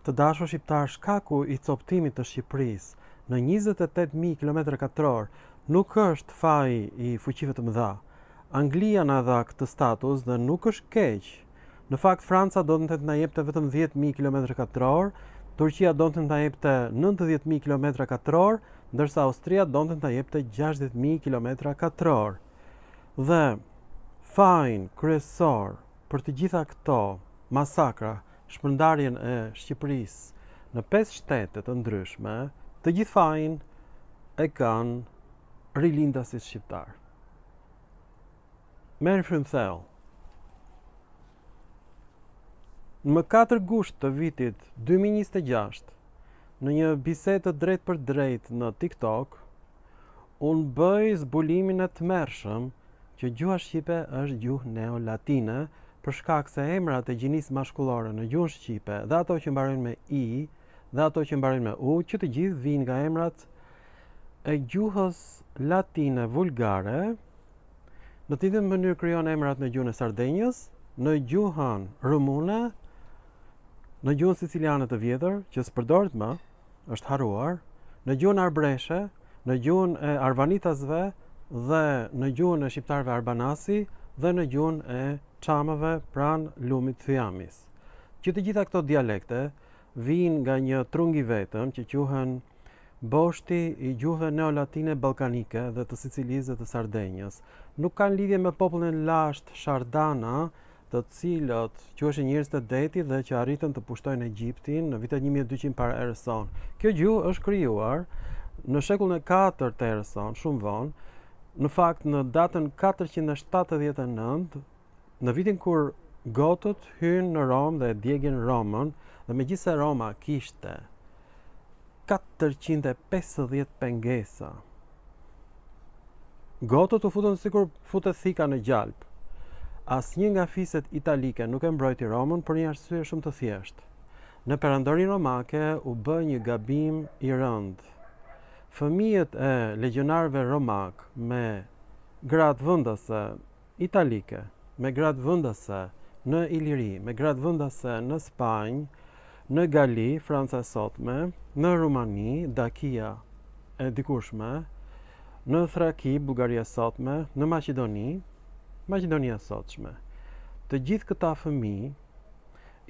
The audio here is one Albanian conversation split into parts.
Të dashur shqiptar, shkaku i coptimit të Shqipërisë në 28.000 km2 nuk është faji i fuqive të mëdha. Anglia na dha këtë status dhe nuk është keq. Në fakt Franca donte të na jepte vetëm 10.000 km2, Turqia donte të na jepte 90.000 km2, ndërsa Austria donte të na jepte 60.000 km2. Dhe fajin kryesor për të gjitha këto masakra, shpërndarjen e Shqipërisë në 5 shtete të ndryshme, të gjithë fajin e kanë rilindasit shqiptar. Merë frymthell. Më 4 gusht të vitit 2026, në një bisedë të drejt për drejt në TikTok, unë bëj zbulimin e tmerrshëm që gjuha shqipe është gjuhë neolatine, për shkak se emrat e gjinisë mashkullore në gjuhën shqipe, dhe ato që mbarojnë me i, dhe ato që mbarojnë me u, që të gjithë vijnë nga emrat e gjuhës latine vulgare, në të njëjtën mënyrë krijon emrat në gjuhën e Sardenjës, në gjuhën rumune, në gjuhën siciliane të vjetër, që s'përdoret më, është harruar, në gjuhën arbreshe, në gjuhën e arvanitasve dhe në gjuhën e shqiptarëve arbanasi dhe në gjuhën e çamëve pranë lumit Thyamis. Që të gjitha këto dialekte vijnë nga një trung i vetëm që quhen boshti i gjuhëve neolatine ballkanike dhe të Sicilisë dhe të Sardenjës. Nuk kanë lidhje me popullin lasht Shardana, të cilët quheshin njerëz të detit dhe që arritën të pushtojnë Egjiptin në vitet 1200 para erës sonë. Kjo gjuhë është krijuar në shekullin e 4 të erës sonë, shumë vonë. Në fakt, në datën 479, në vitin kur gotët hynë në Romë dhe djegën Romën, dhe megjithëse Roma kishte 450 pengesa, gotët u futën sikur futet thika në gjalp. Asnjë nga fiset italike nuk e mbrojti Romën për një arsye shumë të thjeshtë. Në perandorinë romake u bë një gabim i rëndë. Fëmijët e legionarëve romak me gratë vendase italike, me gratë vendase në Iliri, me gratë vendase në Spanjë, në Gali, Franca e sotme, në Rumani, Dakia e dikurshme, në Thraki, Bullgaria e sotme, në Maqedoni, Maqedonia e sotshme. Të gjithë këta fëmijë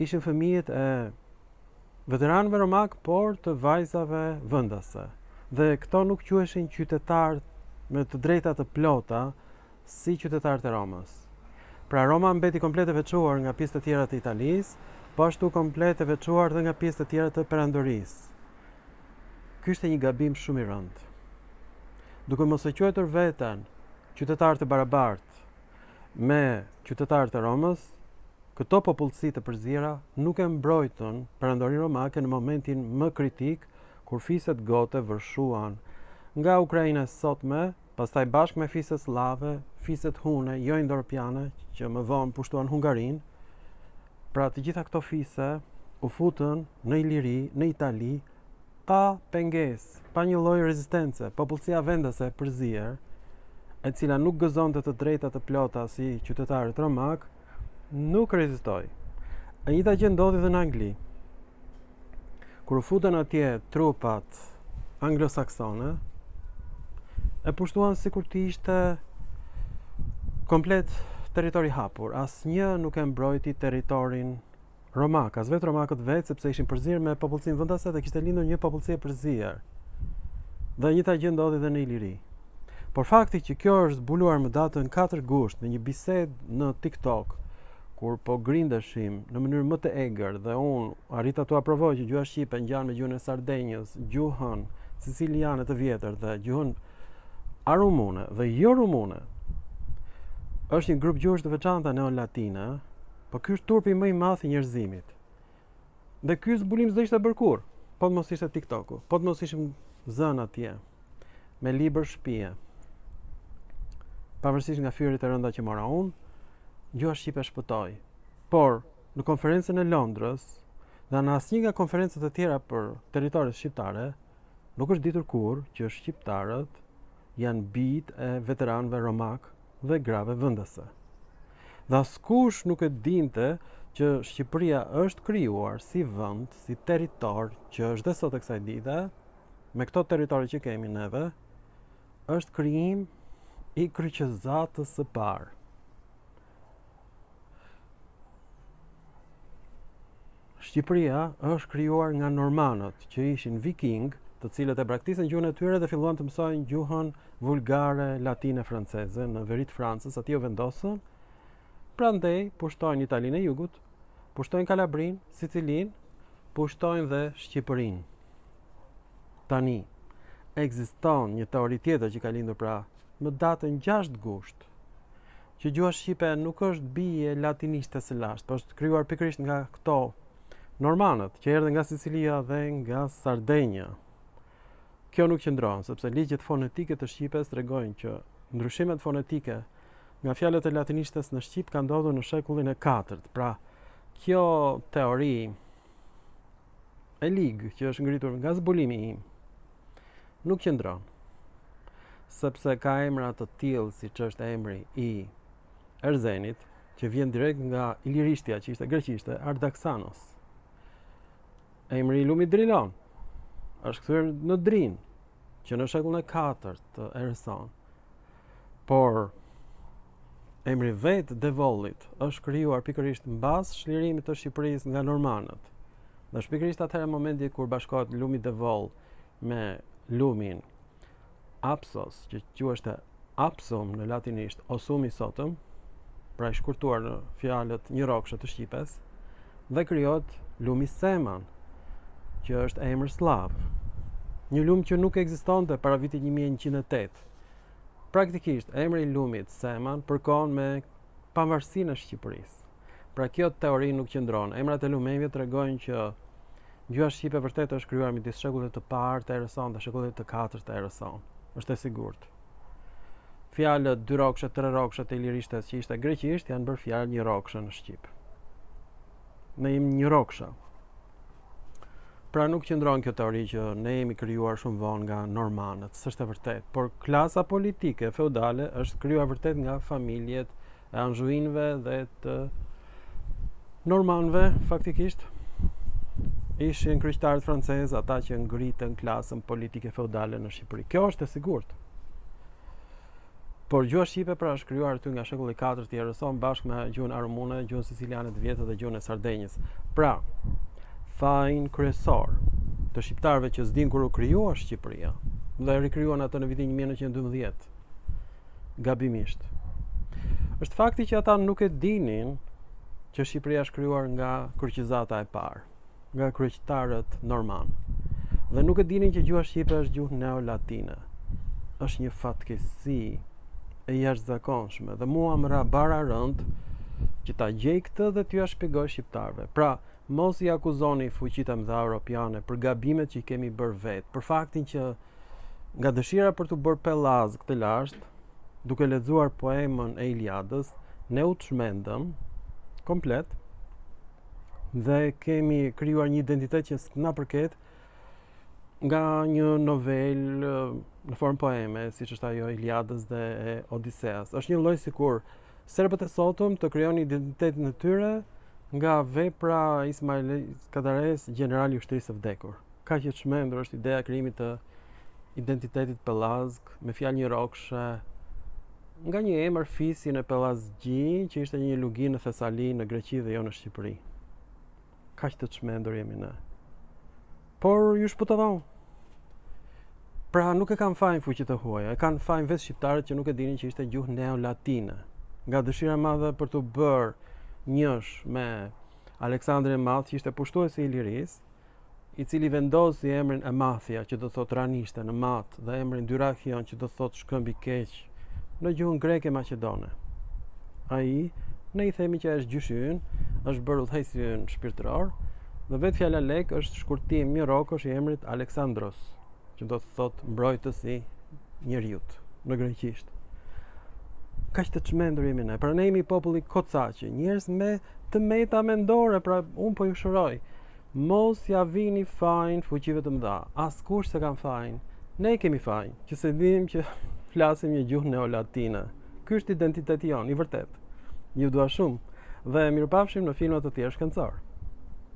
ishin fëmijët e veteranëve romak, por të vajzave vendase. Dhe këto nuk quheshin qytetarë me të drejta të plota si qytetarët e Romës. Pra Roma mbeti komplet e veçuar nga pjesët e tjera të Italisë, po ashtu komplet e veçuar dhe nga pjesët e tjera të perandorisë. Ky ishte një gabim shumë i rëndë. Duke mos e quajtur veten qytetarë të barabartë me qytetarët e Romës, këto popullsi të përzira nuk e mbrojtën perandorinë romake në momentin më kritik, kur fiset gote vërshuan nga Ukraina e sotme, pastaj bashkë me fiset slave, fiset hune, jo indo-europiane, që më vonë pushtuan Hungarinë. Pra të gjitha këto fise u futën në Iliri, në Itali, pa pengesë, pa një lloj rezistence. Popullsia vendase përzier, e cila nuk gëzonte të drejta të plota si qytetarët romak, nuk rezistoi. E njëjta gjë ndodhi edhe në Angli. Kur u futën atje trupat anglosaksone, e pushtuan sikur të ishte komplet territori hapur. Asnjë nuk e mbrojti territorin romak, as vetë romakët vetë, sepse ishin përzier me popullsinë vendase dhe kishte lindur një popullsi e përzier. Dhe njëjta gjë ndodhi edhe në Iliri. Por fakti që kjo është zbuluar më datën 4 gusht në një bisedë në TikTok, kur po grindeshim në mënyrë më të egër dhe unë arrita të aprovoj që gjuha shqipe ngjan me gjuhën e Sardenjës, gjuhën siciliane të vjetër dhe gjuhën arumune dhe jo rumune, është një grup gjuhësh të veçanta neolatine, po ky është turpi më i madh i njerëzimit. Dhe ky zbulim s'do ishte bërë kurrë, po të mos ishte TikToku, po të mos ishim zënë atje me libër shtëpie. Pavarësisht nga fyrit e rënda që mora unë, gjuha shqipe shpëtoi. Por në konferencën e Londrës dhe në asnjë nga konferencat e tjera për territoret shqiptare, nuk është ditur kurrë që shqiptarët janë bijtë e veteranëve romak dhe grave vendase. Dhe askush nuk e dinte që Shqipëria është krijuar si vend, si territor që është dhe sot e kësaj dite, me këto territori që kemi neve, është krijim i kryqëzatës së parë. Shqipëria është krijuar nga normanët, që ishin viking, të cilët e braktisën gjuhën e tyre dhe filluan të mësojnë gjuhën vulgare, latine, franceze në veri të Francës, aty u vendosën. Prandaj pushtojnë Italinë e Jugut, pushtojnë Kalabrinë, Sicilinë, pushtojnë dhe Shqipërinë. Tani ekziston një teori tjetër që ka lindur pra më datën 6 gusht, që gjuha shqipe nuk është bije latiniste së lashtë, por është krijuar pikërisht nga këto normanët që erdhën nga Sicilia dhe nga Sardenja. Kjo nuk qëndron, sepse ligjet fonetike të shqipes tregojnë që ndryshimet fonetike nga fjalët e latinishtes në shqip kanë ndodhur në shekullin e 4. Pra, kjo teori e ligë që është ngritur nga zbulimi im nuk qëndron, sepse ka emra të tillë siç është emri i Erzenit, që vjen direkt nga ilirishtja që ishte greqishte, Ardaksanos. Emri i lumit Drilon është kthyer në Drin, që në shekullin e 4 të erës sonë. Por emri vetë Devollit është krijuar pikërisht mbas çlirimit të Shqipërisë nga normanët. Dhe është pikërisht atëherë momenti kur bashkohet lumi Devoll me lumin Apsos, që quheshte Apsum në latinisht, Osumi Sotëm, pra i shkurtuar në fjalët njërokshë të shqipes, dhe krijohet lumi Seman, që është emër slav. Një lum që nuk ekzistonte para vitit 1108. Praktikisht, emri i lumit Seman përkon me pavarësinë e Shqipërisë. Pra kjo teori nuk qëndron. Emrat e lumeve tregojnë që gjuha shqipe vërtet është krijuar midis shekullit të parë të erës sonë dhe shekullit të 4 të erës sonë. Është e sigurt. Fjalët dy rokshë, tre rokshë të ilirishtes që ishte greqisht janë bërë fjalë një rokshë në shqip. Ne jemi një rokshë. Pra nuk qëndron kjo teori që ne jemi krijuar shumë vonë nga normanët, s'është e vërtet, por klasa politike feudale është krijuar vërtet nga familjet e anxhuinëve dhe të normanëve, faktikisht. Ishin kryqëtarët francezë ata që ngritën klasën politike feudale në Shqipëri. Kjo është e sigurt. Por gjuha shqipe pra është krijuar aty nga shekulli 4 i erës sonë bashkë me gjuhën arumune, gjuhën siciliane të vjetër dhe gjuhën e Sardenjës. Pra, fajin kryesor të shqiptarëve që s'din kur u krijua Shqipëria dhe rikrijuan atë në vitin 1912 gabimisht, është fakti që ata nuk e dinin që Shqipëria është krijuar nga kryqëzata e parë, nga kryqëtarët norman, dhe nuk e dinin që gjuha shqipe është gjuhë neolatine. Është një fatkeqësi e jashtëzakonshme dhe mua më ra bara rënd që ta gjej këtë dhe t'ju shpjegoj shqiptarëve. Pra, mos i akuzoni fuqitë e mëdha europiane për gabimet që i kemi bërë vetë, për faktin që nga dëshira për të bërë pellaz këtë lashtë, duke lexuar poemën e Iliadës, ne u çmendëm komplet dhe kemi krijuar një identitet që s'na përket nga një novel në formë poeme, siç është ajo Iliadës dhe e Odiseas. Është një lloj sikur serbët e sotëm të krijojnë identitetin e tyre nga vepra Ismail Skadares, generali i ushtrisë së vdekur. Kaq e çmendur është ideja e krijimit të identitetit pellazg me fjalë një rokshë nga një emër fisi në Pellazgji, që ishte një lugi në Thesali, në Greqi dhe jo në Shqipëri. Kaq të çmendur jemi ne. Por ju shpëtova. Pra nuk e kanë fajin fuqitë e huaja, e kanë fajin vetë shqiptarët që nuk e dinin që ishte gjuhë neolatine. Nga dëshira e madhe për të bërë njësh me Aleksandrin e Madh, që ishte pushtuesi i Ilirisë, i cili vendosi emrin Emathia, që do thot ranishte në mat, dhe emrin Dyrachion, që do thot shkëmb i keq, në gjuhën greke maqedone. Ai, ne i themi që është gjyshi ynë, është bërë udhëheqësi ynë shpirtëror, dhe vetë fjala lek është shkurtim një rokësh i emrit Aleksandros, që do thot mbrojtës i njeriut në greqisht. Kaq të çmendur jemi ne. Pra ne jemi populli kocaqi, njerëz me të meta mendore, pra unë po ju shëroj. Mos ja vini fajin fuqive të mëdha. Askush se kanë fajin. Ne kemi fajin, që se dim që flasim një gjuhë neolatine. Ky është identiteti jon, i vërtet. Ju dua shumë. Dhe mirupafshim në filma të tjerë shkencor.